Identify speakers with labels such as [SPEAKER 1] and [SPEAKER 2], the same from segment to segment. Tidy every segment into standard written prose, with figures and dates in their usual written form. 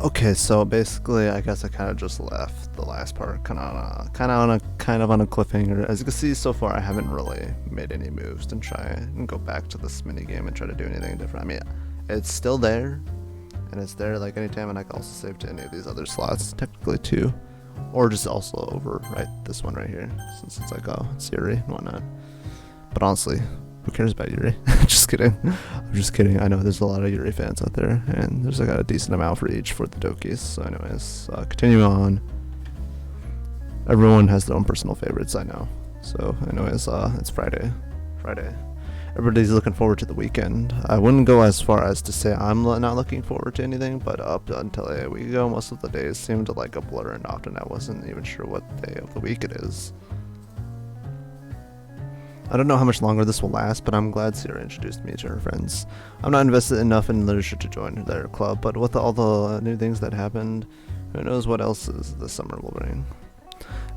[SPEAKER 1] Okay, so basically, I guess I kind of just left the last part kind of on a cliffhanger. As you can see, so far I haven't really made any moves to try and go back to this mini game and try to do anything different. I mean, it's still there, and it's there like anytime, and I can also save to any of these other slots, technically too, or just also overwrite this one right here, since it's like it's Yuri and whatnot. But honestly, who cares about Yuri? Just kidding. I'm just kidding. I know there's a lot of Yuri fans out there, and there's like a decent amount for each for the Dokis. So anyways, continuing on. Everyone has their own personal favorites, I know. So anyways, it's Friday. Everybody's looking forward to the weekend. I wouldn't go as far as to say I'm not looking forward to anything, but up until a week ago, most of the days seemed like a blur, and often I wasn't even sure what day of the week it is. I don't know how much longer this will last, but I'm glad Sierra introduced me to her friends. I'm not invested enough in literature to join their club, but with all the new things that happened, who knows what else the summer will bring.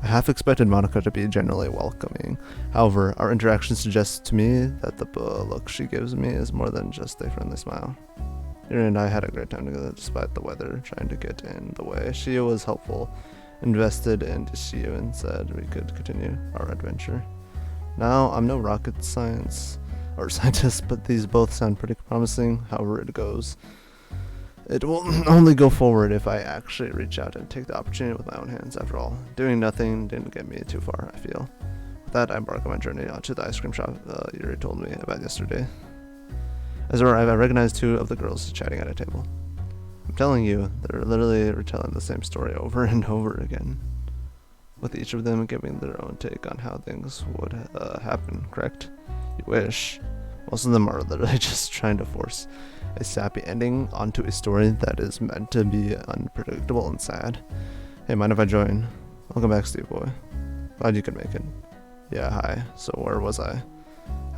[SPEAKER 1] I half expected Monika to be generally welcoming. However, our interaction suggests to me that the look she gives me is more than just a friendly smile. Sierra and I had a great time together despite the weather trying to get in the way. She was helpful, invested in Shio, and said we could continue our adventure. Now, I'm no rocket scientist, but these both sound pretty promising, however it goes. It will only go forward if I actually reach out and take the opportunity with my own hands. After all, doing nothing didn't get me too far, I feel. With that, I embark on my journey to the ice cream shop Yuri told me about yesterday. As I arrive, I recognize two of the girls chatting at a table. I'm telling you, they're literally retelling the same story over and over again, with each of them giving their own take on how things would happen, correct? You wish. Most of them are literally just trying to force a sappy ending onto a story that is meant to be unpredictable and sad. Hey, mind if I join? Welcome back, Steve boy. Glad you could make it. Yeah, hi. So where was I?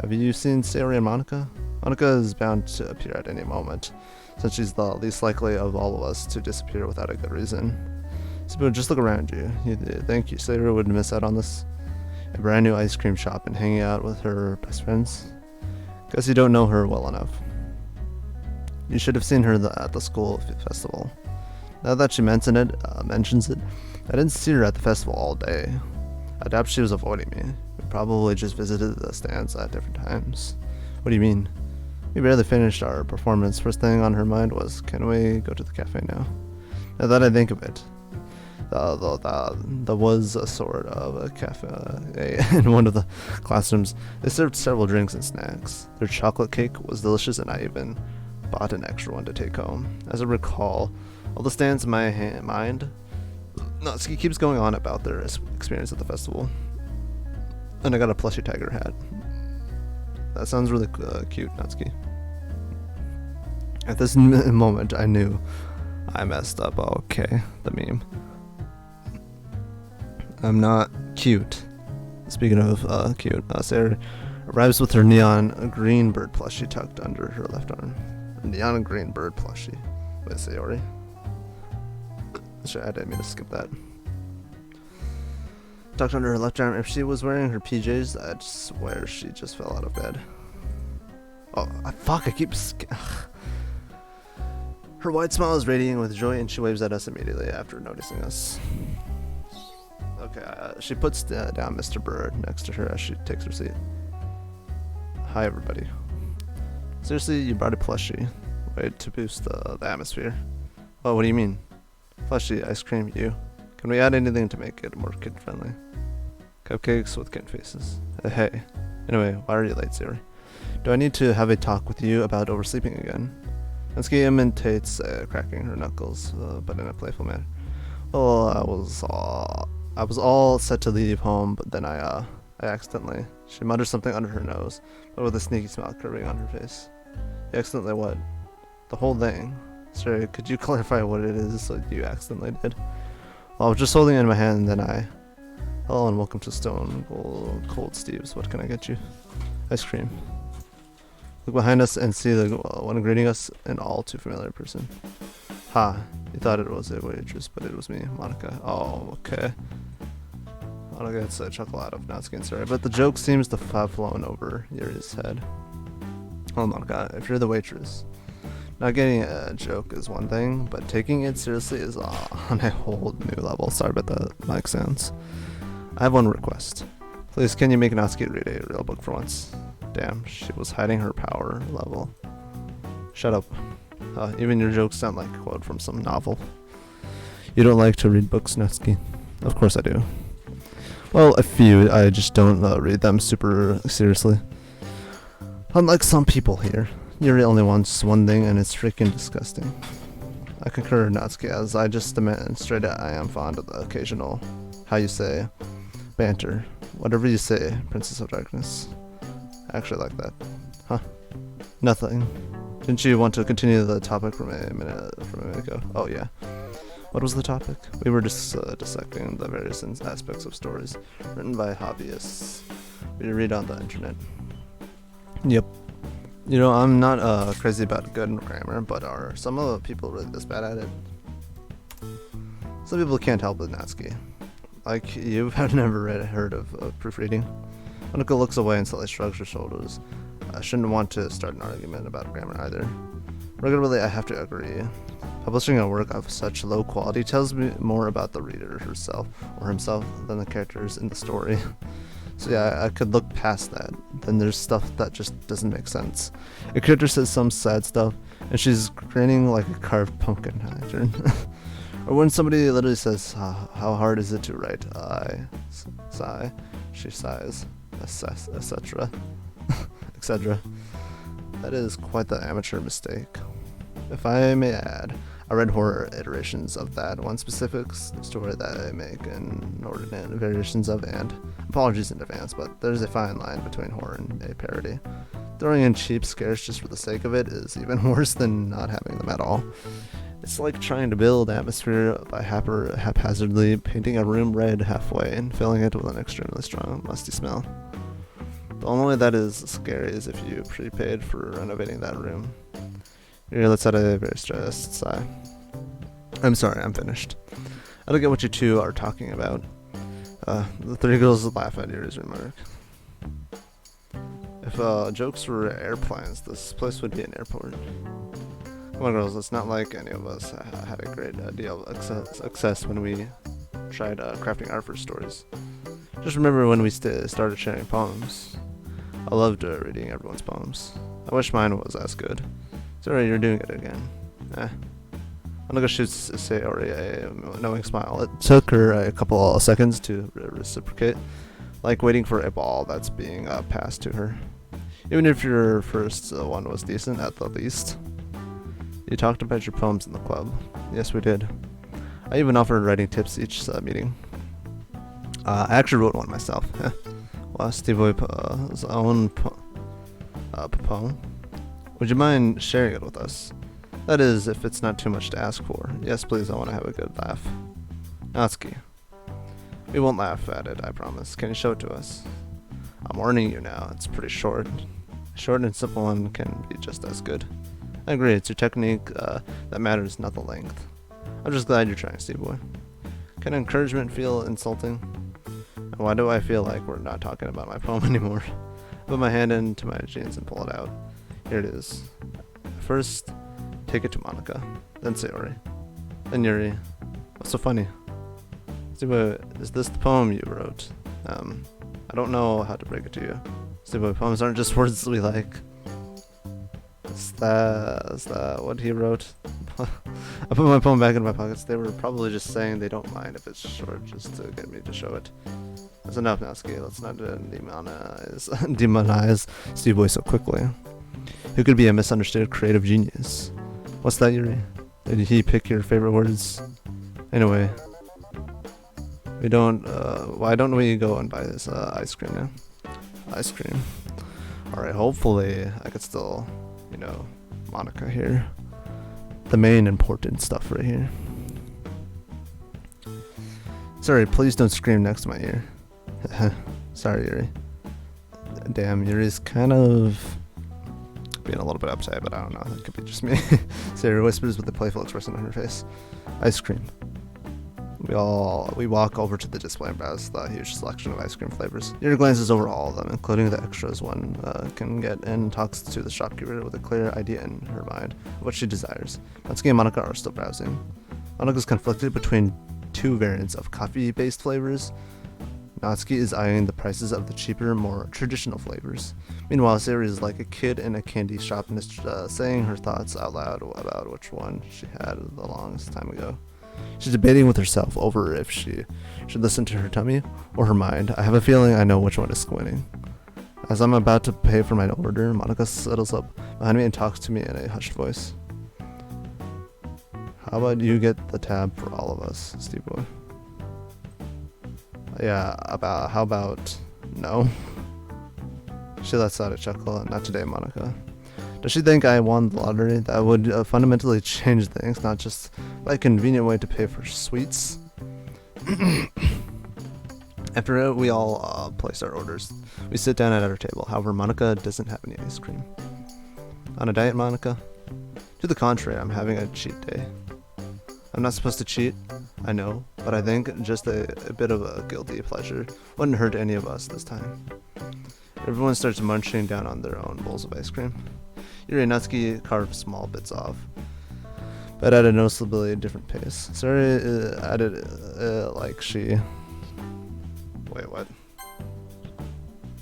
[SPEAKER 1] Have you seen Sayori and Monika? Monika is bound to appear at any moment, since she's the least likely of all of us to disappear without a good reason. So just look around you. You think Sayori would miss out on this? A brand new ice cream shop and hanging out with her best friends? Guess you don't know her well enough. You should have seen her at the school festival. Now that she mentions it, I didn't see her at the festival all day. I doubt she was avoiding me. We probably just visited the stands at different times. What do you mean? We barely finished our performance. First thing on her mind was, can we go to the cafe now? Now that I think of it, there was a sort of a cafe in one of the classrooms. They served several drinks and snacks. Their chocolate cake was delicious, and I even bought an extra one to take home. As I recall, all the stands in my mind, Natsuki keeps going on about their experience at the festival. And I got a plushy tiger hat. That sounds really cute, Natsuki. At this moment, I knew I messed up. Okay, the meme. I'm not cute. Speaking of cute, Sarah arrives with her neon green bird plushie tucked under her left arm. A neon green bird plushie. Wait, Sayori? I didn't mean to skip that. Tucked under her left arm. If she was wearing her PJs, I'd swear she just fell out of bed. Oh, fuck, I keep Her white smile is radiating with joy, and she waves at us immediately after noticing us. Okay, she puts down Mr. Bird next to her as she takes her seat. Hi, everybody. Seriously, you brought a plushie. Way to boost the atmosphere. Oh, what do you mean? Plushie, ice cream, you. Can we add anything to make it more kid-friendly? Cupcakes with kid faces. Hey. Anyway, why are you late, Siri? Do I need to have a talk with you about oversleeping again? Natsuki imitates cracking her knuckles, but in a playful manner. Well, I was all set to leave home, but then I accidentally. She mutters something under her nose, but with a sneaky smile curving on her face. You accidentally what? The whole thing. Sorry, could you clarify what it is you accidentally did? Well, I was just holding it in my hand, and then Hello and welcome to Stone Cold Steve's. What can I get you? Ice cream. Look behind us and see the one greeting us, an all too familiar person. Ha, you thought it was a waitress, but it was me, Monika. Oh, okay. Monika gets a chuckle out of Natsuki and Sarah, but the joke seems to have flown over Yuri's head. Oh, Monika, if you're the waitress, Not getting a joke is one thing, but taking it seriously is on a whole new level. Sorry about the mic sounds. I have one request. Please, can you make Natsuki read a real book for once? Damn, she was hiding her power level. Shut up. Even your jokes sound like a quote from some novel. You don't like to read books, Natsuki? Of course I do. Well, a few. I just don't read them super seriously. Unlike some people here. Yuri only wants one thing, and it's freaking disgusting. I concur, Natsuki, as I just demonstrated I am fond of the occasional, how you say, banter. Whatever you say, Princess of Darkness. I actually like that. Huh? Nothing. Didn't you want to continue the topic from a minute ago? Oh yeah. What was the topic? We were just dissecting the various aspects of stories written by hobbyists we read on the internet. Yep. You know, I'm not crazy about good grammar, but are some of the people really this bad at it? Some people can't help it, Natsuki. Like, you have never heard of proofreading? Monika looks away and slightly shrugs her shoulders. I shouldn't want to start an argument about grammar either. Regularly, I have to agree. Publishing a work of such low quality tells me more about the reader herself or himself than the characters in the story. So yeah, I could look past that. Then there's stuff that just doesn't make sense. A character says some sad stuff, and she's grinning like a carved pumpkin actor. Or when somebody literally says, how hard is it to write? I sigh, she sighs, etc. etc. That is quite the amateur mistake. If I may add, I read horror iterations of that one specific story that I make inordinate variations of, and apologies in advance, but there's a fine line between horror and a parody. Throwing in cheap scares just for the sake of it is even worse than not having them at all. It's like trying to build atmosphere by haphazardly painting a room red halfway and filling it with an extremely strong, musty smell. The only way that is scary is if you prepaid for renovating that room. Here, let's add a very stressed sigh. I'm sorry, I'm finished. I don't get what you two are talking about. The three girls laugh at Yuri's remark. If jokes were airplanes, this place would be an airport. Come on, girls, it's not like any of us had a great deal of success when we tried crafting our first stories. Just remember when we started sharing poems. I loved reading everyone's poems. I wish mine was as good. Sorry, you're doing it again. Monika shoots Sayori a knowing smile. It took her a couple of seconds to reciprocate, like waiting for a ball that's being passed to her. Even if your first one was decent at the least. You talked about your poems in the club. Yes, we did. I even offered writing tips each meeting. I actually wrote one myself. Well, Steve's own poem. Would you mind sharing it with us? That is, if it's not too much to ask for. Yes, please, I want to have a good laugh. Natsuki. We won't laugh at it, I promise. Can you show it to us? I'm warning you now, it's pretty short. A short and simple one can be just as good. I agree, it's your technique that matters, not the length. I'm just glad you're trying, Steve Boy. Can encouragement feel insulting? And why do I feel like we're not talking about my poem anymore? I put my hand into my jeans and pull it out. Here it is. First, take it to Monika, then Sayori, then Yuri. What's so funny? Steve, is this the poem you wrote? I don't know how to break it to you. Steve, poems aren't just words we like. Is that what he wrote? I put my poem back in my pockets. They were probably just saying they don't mind if it's short, just to get me to show it. That's enough, Natsuki. Let's not demonize Steve Boy so quickly. Who could be a misunderstood creative genius? What's that, Yuri? Did he pick your favorite words? Anyway, why don't we go and buy this ice cream now? Ice cream. Alright, hopefully I could still, Monika here. The main important stuff right here. Sorry, please don't scream next to my ear. Sorry, Yuri. Damn, Yuri's kind of being a little bit upset, but I don't know. That could be just me. Sayori whispers with a playful expression on her face. Ice cream. We walk over to the display and browse the huge selection of ice cream flavors. Yuri glances over all of them, including the extras one can get, and talks to the shopkeeper with a clear idea in her mind of what she desires. Natsuki and Monika are still browsing. Monika's conflicted between two variants of coffee-based flavors. Natsuki is eyeing the prices of the cheaper, more traditional flavors. Meanwhile, Sayori is like a kid in a candy shop and is saying her thoughts out loud about which one she had the longest time ago. She's debating with herself over if she should listen to her tummy or her mind. I have a feeling I know which one is winning. As I'm about to pay for my order, Monika settles up behind me and talks to me in a hushed voice. How about you get the tab for all of us, Steve Boy? Yeah, how about no? She lets out a chuckle. Not today, Monika. Does she think I won the lottery? That would fundamentally change things, not just by a convenient way to pay for sweets. After we all place our orders, we sit down at our table. However, Monika doesn't have any ice cream. On a diet, Monika? To the contrary, I'm having a cheat day. I'm not supposed to cheat, I know, but I think just a bit of a guilty pleasure wouldn't hurt any of us this time. Everyone starts munching down on their own bowls of ice cream. Yuri and Natsuki carve small bits off, but at a noticeably different pace. Sayori added like she... Wait, what?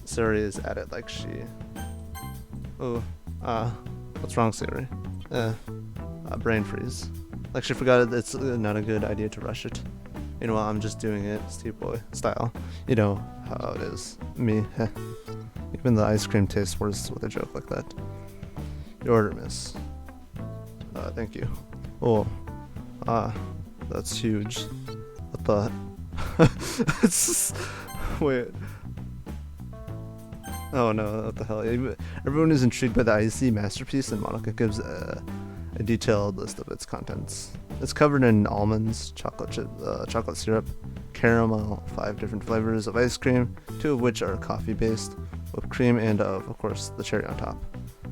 [SPEAKER 1] Sayori is at it like she... Oh, what's wrong, Sayori? Brain freeze. Like she forgot it's not a good idea to rush it. Meanwhile, I'm just doing it Steve Boy style. You know how it is. Me, heh. Even the ice cream tastes worse with a joke like that. Your order, miss. Thank you. Oh, that's huge. What the? It's just, wait. Oh no, what the hell? Everyone is intrigued by the icy masterpiece, and Monika gives a detailed list of its contents. It's covered in almonds, chocolate syrup, caramel, 5 different flavors of ice cream, 2 of which are coffee-based, whipped cream, and of course, the cherry on top.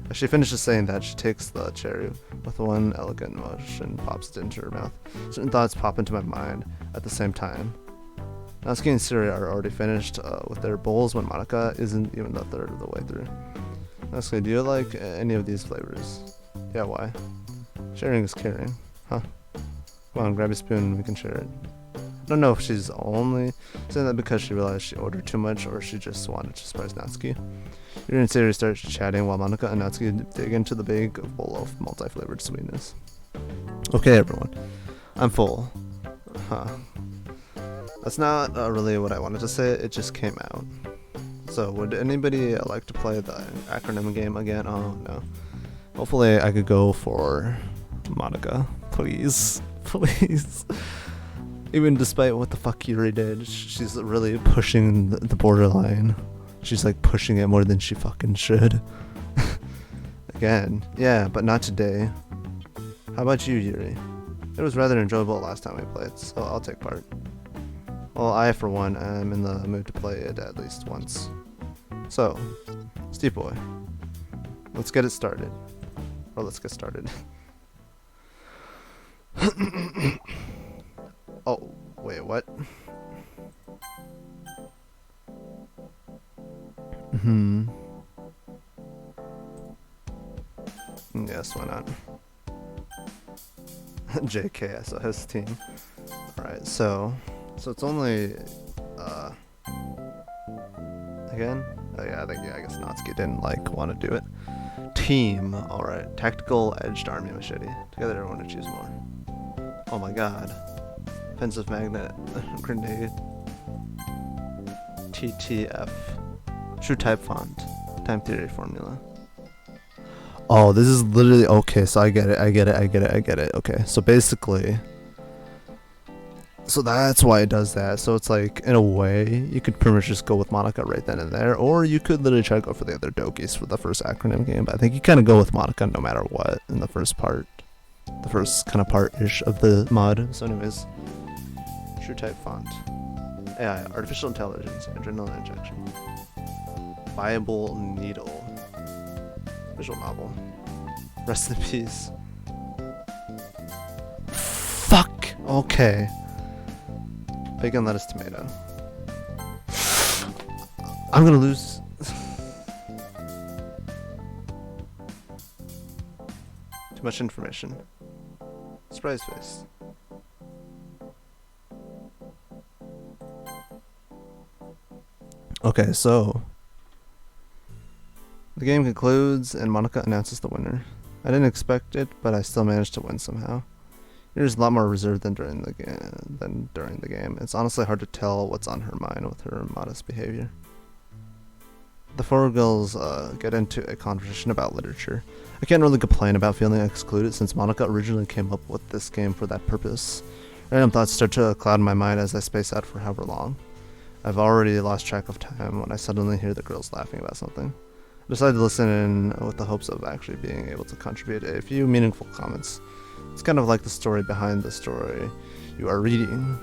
[SPEAKER 1] As she finishes saying that, she takes the cherry with one elegant motion, pops it into her mouth. Certain thoughts pop into my mind at the same time. Natsuki and Sayori are already finished with their bowls when Monika isn't even a third of the way through. Natsuki, do you like any of these flavors? Yeah, why? Sharing is caring. Huh? Come on, grab a spoon and we can share it. I don't know if she's only saying that because she realized she ordered too much or she just wanted to surprise Natsuki. Yuri and Sayori start chatting while Monika and Natsuki dig into the big bowl of multi-flavored sweetness. Okay, everyone. I'm full. Huh. That's not really what I wanted to say, it just came out. So, would anybody like to play the acronym game again? Oh, no. Hopefully I could go for Monika. Please. Please. Even despite what the fuck Yuri did, she's really pushing the borderline. She's like pushing it more than she fucking should. Again. Yeah, but not today. How about you, Yuri? It was rather enjoyable last time we played, so I'll take part. Well, I, for one, am in the mood to play it at least once. So, Steve Boy, let's get it started. Or let's get started. Oh, wait, what? Yes, why not? JK, so his team. Alright, so it's only, again? Oh yeah, I guess Natsuki didn't, want to do it. Team, alright. Tactical Edged Army Machete. Together everyone to choose more. Oh my god. Offensive Magnet. Grenade. TTF. True Type Font. Time Theory Formula. Oh, this is literally, okay, so I get it. Okay, so basically, so that's why it does that. So it's like, in a way, you could pretty much just go with Monika right then and there, or you could literally try to go for the other Dokis for the first acronym game, but I think you kind of go with Monika no matter what in the first part. The first kind of part-ish of the mod. So anyways, True Type Font. AI, Artificial Intelligence, Adrenaline Injection. Bible Needle. Visual novel. Rest in peace. Fuck! Okay. Bacon, lettuce, tomato. I'm gonna lose. Too much information. Surprise face. Okay, so the game concludes and Monika announces the winner. I didn't expect it, but I still managed to win somehow. Yuri's a lot more reserved than during the game. It's honestly hard to tell what's on her mind with her modest behavior. The four girls get into a conversation about literature. I can't really complain about feeling excluded since Monika originally came up with this game for that purpose. Random thoughts start to cloud my mind as I space out for however long. I've already lost track of time when I suddenly hear the girls laughing about something. I decided to listen in with the hopes of actually being able to contribute a few meaningful comments. It's kind of like the story behind the story you are reading.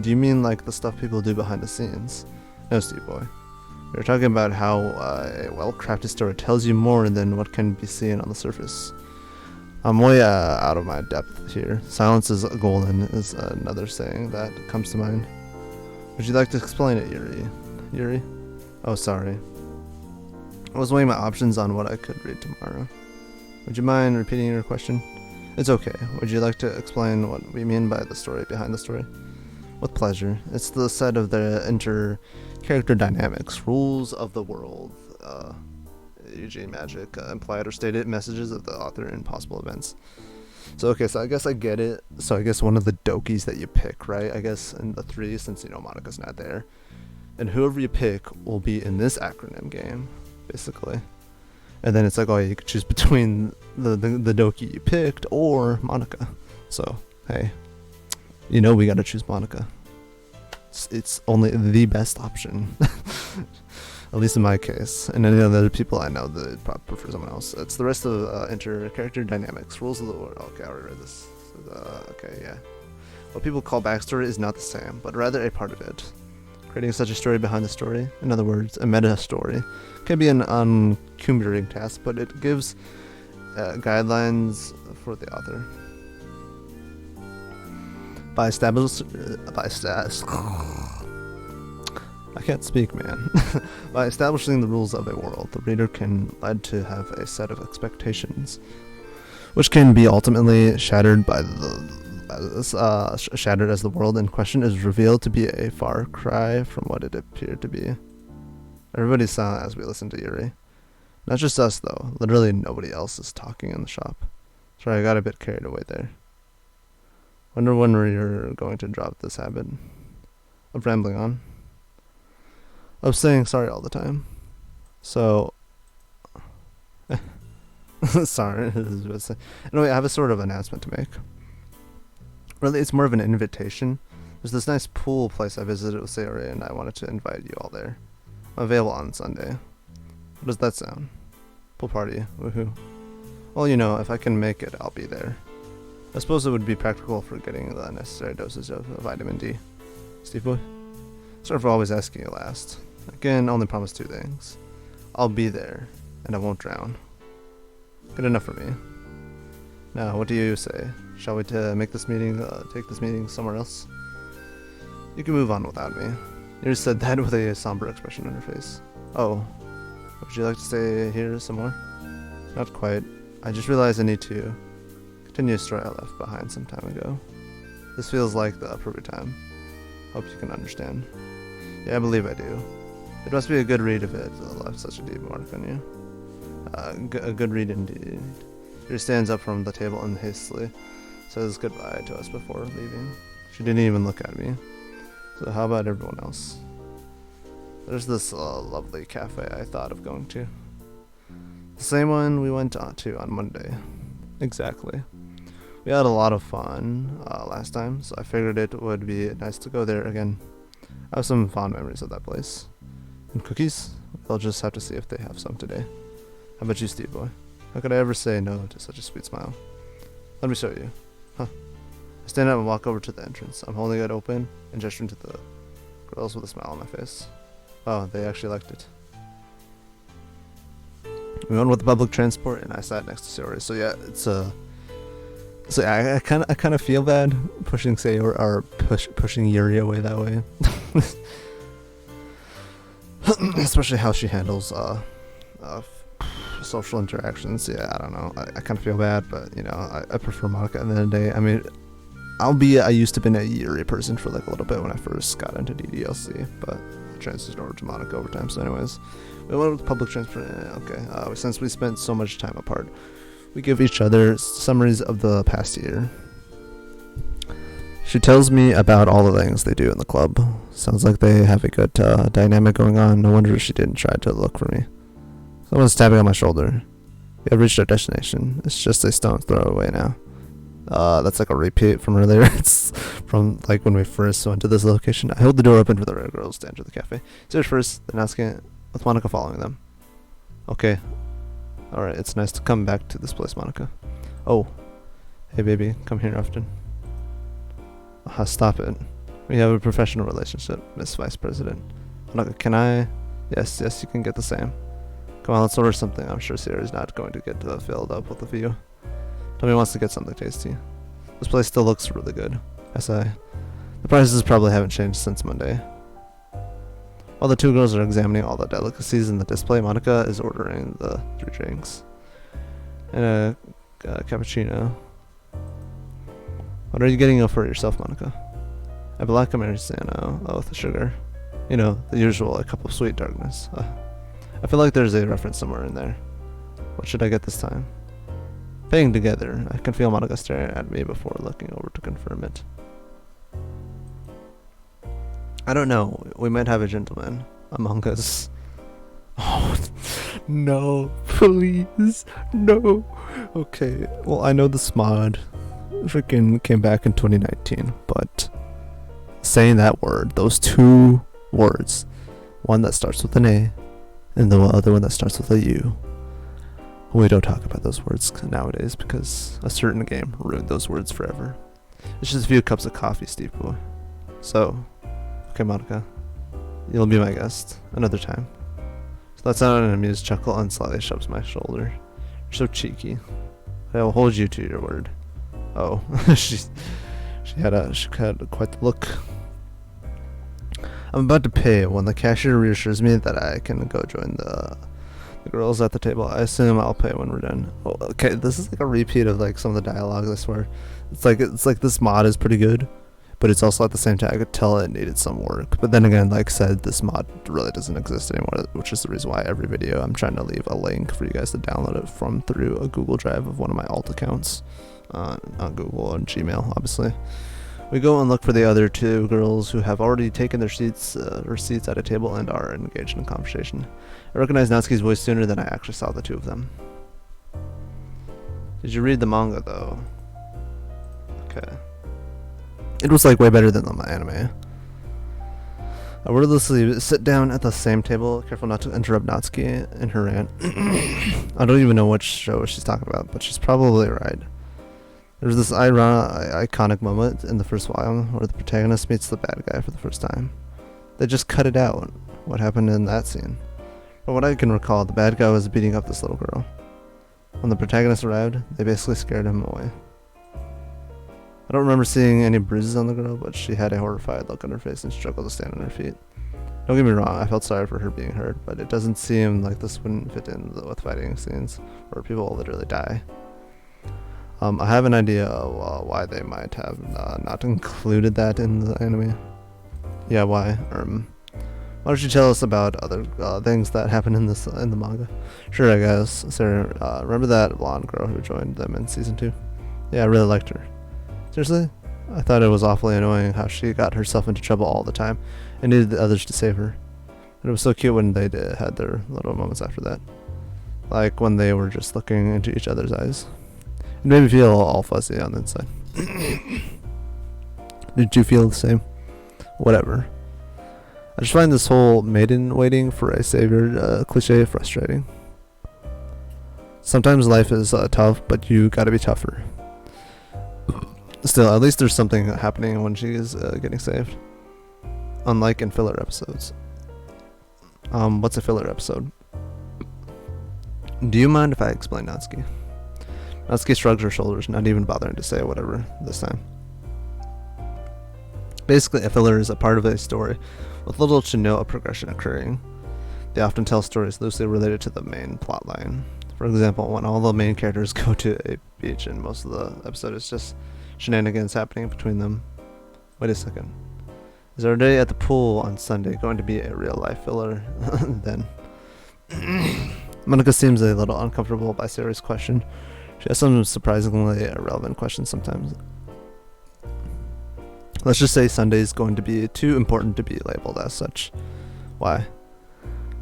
[SPEAKER 1] Do you mean like the stuff people do behind the scenes? No, Steve Boy. We're talking about how a well-crafted story tells you more than what can be seen on the surface. I'm way out of my depth here. Silence is golden is another saying that comes to mind. Would you like to explain it, Yuri? Yuri? Oh, sorry. I was weighing my options on what I could read tomorrow. Would you mind repeating your question? It's okay. Would you like to explain what we mean by the story behind the story? With pleasure. It's the set of the inter-character dynamics, rules of the world, e.g. magic, implied or stated messages of the author and possible events. So okay, so I guess I get it. So I guess one of the Dokis that you pick, right? I guess in the three, since Monika's not there. And whoever you pick will be in this acronym game, basically. And then it's like, oh, you could choose between the Doki you picked or Monika. So, hey, we gotta choose Monika. It's only the best option. At least in my case. And any other people I know that probably prefer someone else. It's the rest of inter-character dynamics, rules of the world. Okay, I already read this. Okay, yeah. What people call backstory is not the same, but rather a part of it. Creating such a story behind the story, in other words, a meta story, can be an uncumbering task, but it gives guidelines for the author. I can't speak, man. By establishing the rules of a world, the reader can lead to have a set of expectations, which can be ultimately shattered by shattered as the world in question is revealed to be a far cry from what it appeared to be. Everybody's silent as we listen to Yuri. Not just us, though. Literally nobody else is talking in the shop. Sorry, I got a bit carried away there. Wonder when you're going to drop this habit of rambling on. Of saying sorry all the time. So, sorry. Anyway, I have a sort of announcement to make. Really, it's more of an invitation. There's this nice pool place I visited with Sayori, and I wanted to invite you all there. I'm available on Sunday. What does that sound? Pool party. Woohoo. Well, if I can make it, I'll be there. I suppose it would be practical for getting the necessary dosage of vitamin D. Steve Boy? Sorry for always asking you last. Again, only promise two things. I'll be there, and I won't drown. Good enough for me. Now, what do you say? Shall we take this meeting somewhere else? You can move on without me. Yuri said that with a somber expression on her face. Oh, would you like to stay here some more? Not quite. I just realized I need to continue a story I left behind some time ago. This feels like the appropriate time. Hope you can understand. Yeah, I believe I do. It must be a good read if it left such a deep mark on you. A good read indeed. Yuri stands up from the table and hastily says goodbye to us before leaving. She didn't even look at me. So how about everyone else? There's this lovely cafe I thought of going to. The same one we went to on Monday. Exactly. We had a lot of fun last time, so I figured it would be nice to go there again. I have some fond memories of that place. And cookies? I'll just have to see if they have some today. How about you, Steve Boy? How could I ever say no to such a sweet smile? Let me show you. Huh. I stand up and walk over to the entrance. I'm holding it open and gesturing to the girls with a smile on my face. Oh, they actually liked it. We went with public transport and I sat next to Sayori. So yeah, it's So I kind of feel bad pushing pushing Yuri away that way. Especially how she handles social interactions. Yeah, I don't know. I kind of feel bad, but you know, I prefer Monika at the end of the day. I mean, I used to be a Yuri person for like a little bit when I first got into DDLC, but I transitioned over to Monika over time. So anyways, we went with public transport. Okay, since we spent so much time apart, we give each other summaries of the past year. She tells me about all the things they do in the club. Sounds like they have a good dynamic going on. No wonder she didn't try to look for me. Someone's tapping on my shoulder. We have reached our destination. It's just a stone's throw away now. That's like a repeat from earlier. It's from like when we first went to this location. I hold the door open for the red girls to enter the cafe. Stairs first, then asking it, with Monika following them. Okay. Alright, it's nice to come back to this place, Monika. Oh. Hey baby, come here often. Stop it. We have a professional relationship, Miss Vice President. Monika, can I? Yes, you can get the same. Come on, let's order something. I'm sure Sierra's not going to get filled up with a view. Tommy wants to get something tasty. This place still looks really good. The prices probably haven't changed since Monday. While the two girls are examining all the delicacies in the display, Monika is ordering the 3 drinks. And a cappuccino. What are you getting for yourself, Monika? A black Americano with sugar. You know, the usual, a cup of sweet darkness. I feel like there's a reference somewhere in there. What should I get this time? Paying together. I can feel Monika staring at me before looking over to confirm it. I don't know. We might have a gentleman among us. Oh, no. Please. No. Okay. Well, I know this mod freaking came back in 2019, but saying that word, those 2 words, one that starts with an A and the other one that starts with a U. We don't talk about those words nowadays because a certain game ruined those words forever. It's just a few cups of coffee, Steve boy. So, okay, Monika, you'll be my guest another time. So lets out an amused chuckle and slightly shoves my shoulder. You're so cheeky. I'll hold you to your word. Oh, she had quite the look. I'm about to pay when the cashier reassures me that I can go join the girls at the table. I assume I'll pay when we're done. Oh, okay, this is like a repeat of like some of the dialogue, I swear. It's like this mod is pretty good, but it's also at the same time I could tell it needed some work. But then again, like I said, this mod really doesn't exist anymore, which is the reason why every video I'm trying to leave a link for you guys to download it from through a Google Drive of one of my alt accounts on Google and Gmail, obviously. We go and look for the other 2 girls who have already taken their seats at a table and are engaged in conversation. I recognized Natsuki's voice sooner than I actually saw the 2 of them. Did you read the manga though? Okay. It was like way better than the anime. I wordlessly sit down at the same table, careful not to interrupt Natsuki in her rant. I don't even know which show she's talking about, but she's probably right. There's this iconic moment in the first volume where the protagonist meets the bad guy for the first time. They just cut it out. What happened in that scene? From what I can recall, the bad guy was beating up this little girl. When the protagonist arrived, they basically scared him away. I don't remember seeing any bruises on the girl, but she had a horrified look on her face and struggled to stand on her feet. Don't get me wrong, I felt sorry for her being hurt, but it doesn't seem like this wouldn't fit in with fighting scenes where people literally die. I have an idea of why they might have not included that in the anime. Yeah, why? Why don't you tell us about other things that happen in the manga? Sure, I guess. Sarah, remember that blonde girl who joined them in season 2? Yeah, I really liked her. Seriously? I thought it was awfully annoying how she got herself into trouble all the time and needed the others to save her. And it was so cute when they had their little moments after that. Like when they were just looking into each other's eyes. It made me feel all fuzzy on the inside. Did you feel the same? Whatever. I just find this whole maiden waiting for a savior cliche frustrating. Sometimes life is tough, but you gotta be tougher. Still, at least there's something happening when she is getting saved. Unlike in filler episodes. What's a filler episode? Do you mind if I explain, Natsuki? Natsuki shrugged her shoulders, not even bothering to say whatever this time. Basically, a filler is a part of a story with little to no progression occurring. They often tell stories loosely related to the main plotline. For example, when all the main characters go to a beach and most of the episode is just shenanigans happening between them. Wait a second. Is our day at the pool on Sunday going to be a real-life filler then? Monika seems a little uncomfortable by Sayori's question. She has some surprisingly irrelevant questions sometimes. Let's just say Sunday is going to be too important to be labeled as such. Why?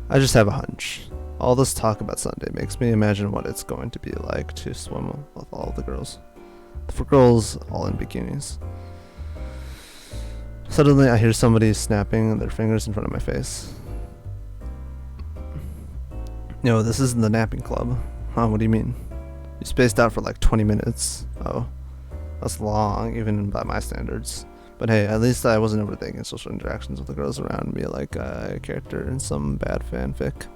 [SPEAKER 1] I just have a hunch. All this talk about Sunday makes me imagine what it's going to be like to swim with all the girls. For girls all in bikinis. Suddenly I hear somebody snapping their fingers in front of my face. No, this isn't the napping club. Huh, what do you mean? You spaced out for like 20 minutes. Oh, that's long, even by my standards. But hey, at least I wasn't overthinking social interactions with the girls around me like a character in some bad fanfic.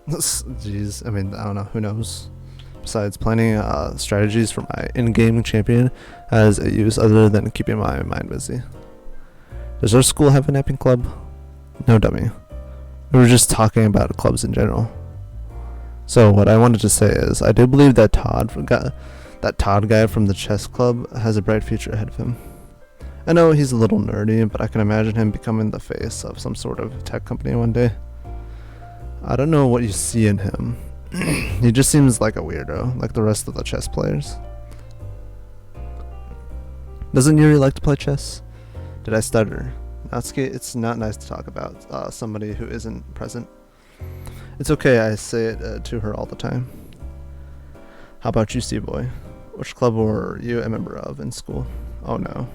[SPEAKER 1] Jeez, I mean, I don't know, who knows? Besides, planning strategies for my in-game champion has a use other than keeping my mind busy. Does our school have a napping club? No, dummy. We were just talking about clubs in general. So what I wanted to say is, I do believe that Todd guy from the chess club has a bright future ahead of him. I know he's a little nerdy, but I can imagine him becoming the face of some sort of tech company one day. I don't know what you see in him. He just seems like a weirdo, like the rest of the chess players. Doesn't Yuri like to play chess? Did I stutter? Natsuki, it's not nice to talk about somebody who isn't present. It's okay, I say it to her all the time. How about you, Steve Boy? Which club were you a member of in school? Oh no.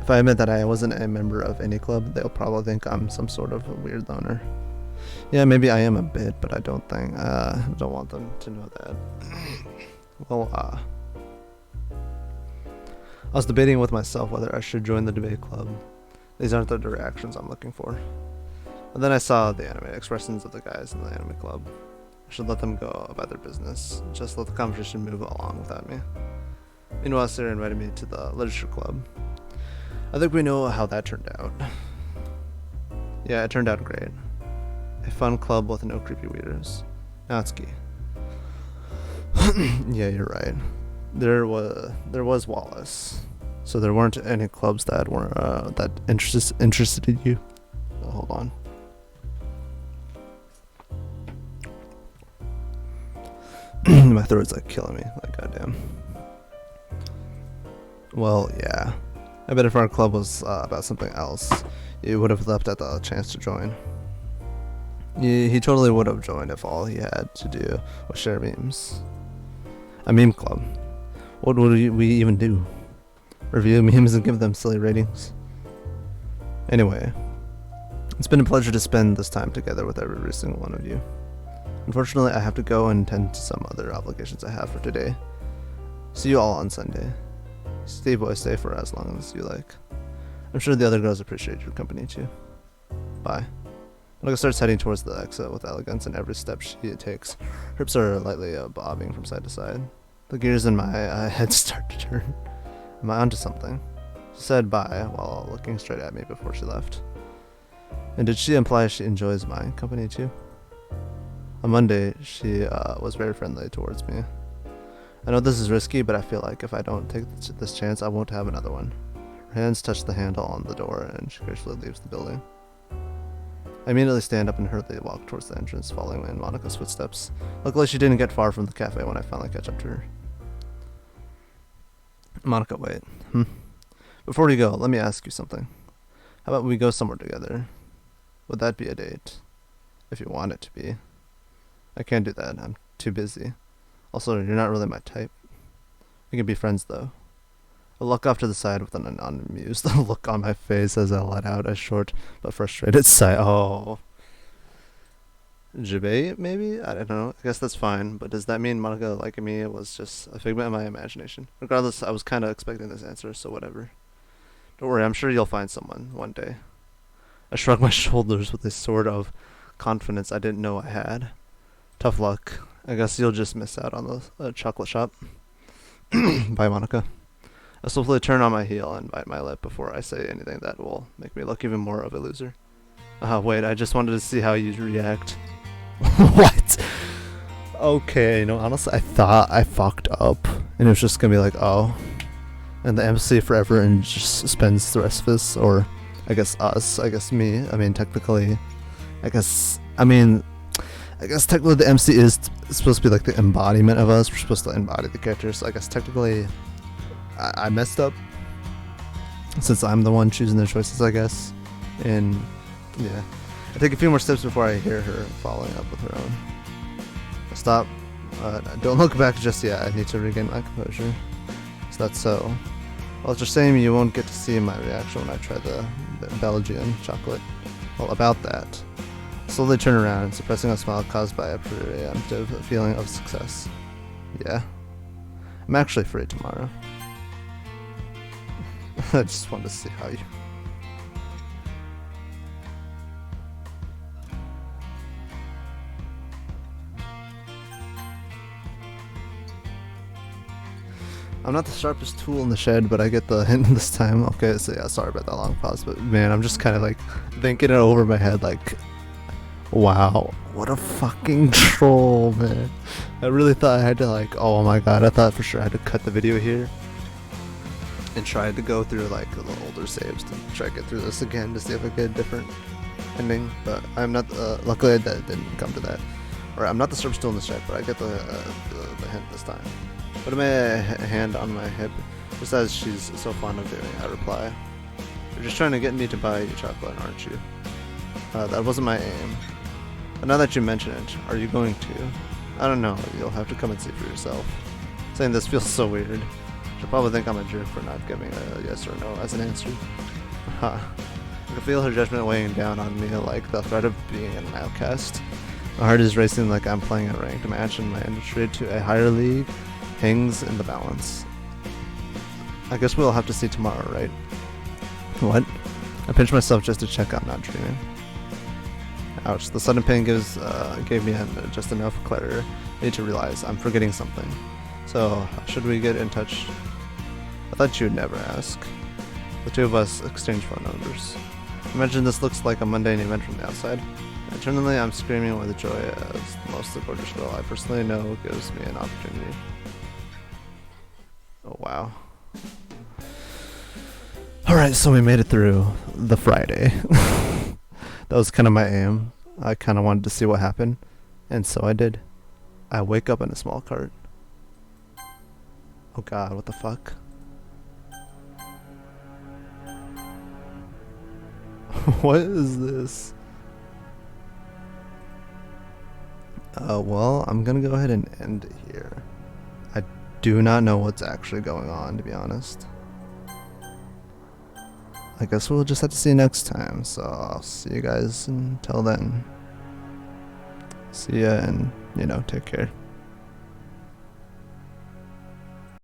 [SPEAKER 1] If I admit that I wasn't a member of any club, they'll probably think I'm some sort of a weird loner. Yeah, maybe I am a bit, but I don't want them to know that. Well, I was debating with myself whether I should join the debate club. These aren't the reactions I'm looking for. But then I saw the anime expressions of the guys in the anime club. I should let them go about their business. Just let the conversation move along without me. Meanwhile, Sarah invited me to the literature club. I think we know how that turned out. Yeah, it turned out great. A fun club with no creepy weirdos. Natsuki. Yeah, you're right. There was Wallace. So there weren't any clubs that were that interested in you. Oh, hold on. My throat's like killing me. Like goddamn. Well, yeah. I bet if our club was about something else, you would have leapt at the chance to join. He totally would have joined if all he had to do was share memes. A meme club. What would we even do? Review memes and give them silly ratings? Anyway, it's been a pleasure to spend this time together with every single one of you. Unfortunately, I have to go and tend to some other obligations I have for today. See you all on Sunday. Stay boy, stay for as long as you like. I'm sure the other girls appreciate your company too. Bye. Monika starts heading towards the exit with elegance, and every step she takes, her hips are lightly bobbing from side to side. The gears in my head start to turn. Am I onto something? She said bye while looking straight at me before she left. And did she imply she enjoys my company too? On Monday, she was very friendly towards me. I know this is risky, but I feel like if I don't take this chance, I won't have another one. Her hands touch the handle on the door, and she gracefully leaves the building. I immediately stand up and hurriedly walk towards the entrance, following in Monika's footsteps. Luckily, she didn't get far from the cafe when I finally catch up to her. Monika, wait. Before you go, let me ask you something. How about we go somewhere together? Would that be a date? If you want it to be. I can't do that. I'm too busy. Also, you're not really my type. We can be friends, though. I look off to the side with an unamused look on my face as I let out a short but frustrated sigh. Oh. Jibe, maybe? I don't know. I guess that's fine, but does that mean Monika liking me was just a figment of my imagination? Regardless, I was kind of expecting this answer, so whatever. Don't worry, I'm sure you'll find someone one day. I shrug my shoulders with a sort of confidence I didn't know I had. Tough luck. I guess you'll just miss out on the chocolate shop by Monika. I swiftly turn on my heel and bite my lip before I say anything that will make me look even more of a loser. Wait, I just wanted to see how you'd react. What? Okay, honestly, I thought I fucked up, and it was just gonna be like, oh, and the MC forever and just spends the rest of us, or I guess us, I guess me. I mean, technically, I guess technically the MC is supposed to be like the embodiment of us. We're supposed to embody the characters. So I guess technically, I messed up since I'm the one choosing their choices, I guess. And yeah, I take a few more steps before I hear her following up with her own. Stop. Don't look back just yet. I need to regain my composure. Is that so? Well, it's a shame you won't get to see my reaction when I try the Belgian chocolate. Well, about that. Slowly turn around, suppressing a smile caused by a preemptive feeling of success. Yeah. I'm actually free tomorrow. I just wanted to see how you... I'm not the sharpest tool in the shed, but I get the hint this time. Okay, so yeah, sorry about that long pause, but man, I'm just kind of like thinking it over my head, like, wow, what a fucking troll, man. I really thought I had to like, oh my god, I thought for sure I had to cut the video here and try to go through like the older saves to try to get through this again to see if I get a different ending, but I'm not, luckily that didn't come to that. Or I'm not the sharpest tool in the shed, but I get the hint this time. Putting my hand on my hip, just as she's so fond of doing, I reply, "You're just trying to get me to buy you chocolate, aren't you?" That wasn't my aim. But now that you mention it, are you going to? I don't know, you'll have to come and see for yourself. Saying this feels so weird. She'll probably think I'm a jerk for not giving a yes or no as an answer. I can feel her judgment weighing down on me like the threat of being an outcast. My heart is racing like I'm playing a ranked match and my entry to a higher league hangs in the balance. I guess we'll have to see tomorrow, right? What? I pinch myself just to check I'm not dreaming. Ouch, the sudden pain gave me just enough clarity to realize I'm forgetting something. So, should we get in touch? I thought you'd never ask. The two of us exchange phone numbers. Imagine this looks like a mundane event from the outside. Internally, I'm screaming with joy as the most gorgeous girl I personally know gives me an opportunity. Oh wow. Alright, so we made it through the Friday. That was kind of my aim. I kind of wanted to see what happened, and so I did. I wake up in a small cart. Oh god, what the fuck? What is this? Well, I'm gonna go ahead and end it here. I do not know what's actually going on, to be honest. I guess we'll just have to see you next time, so I'll see you guys until then. See ya and, take care.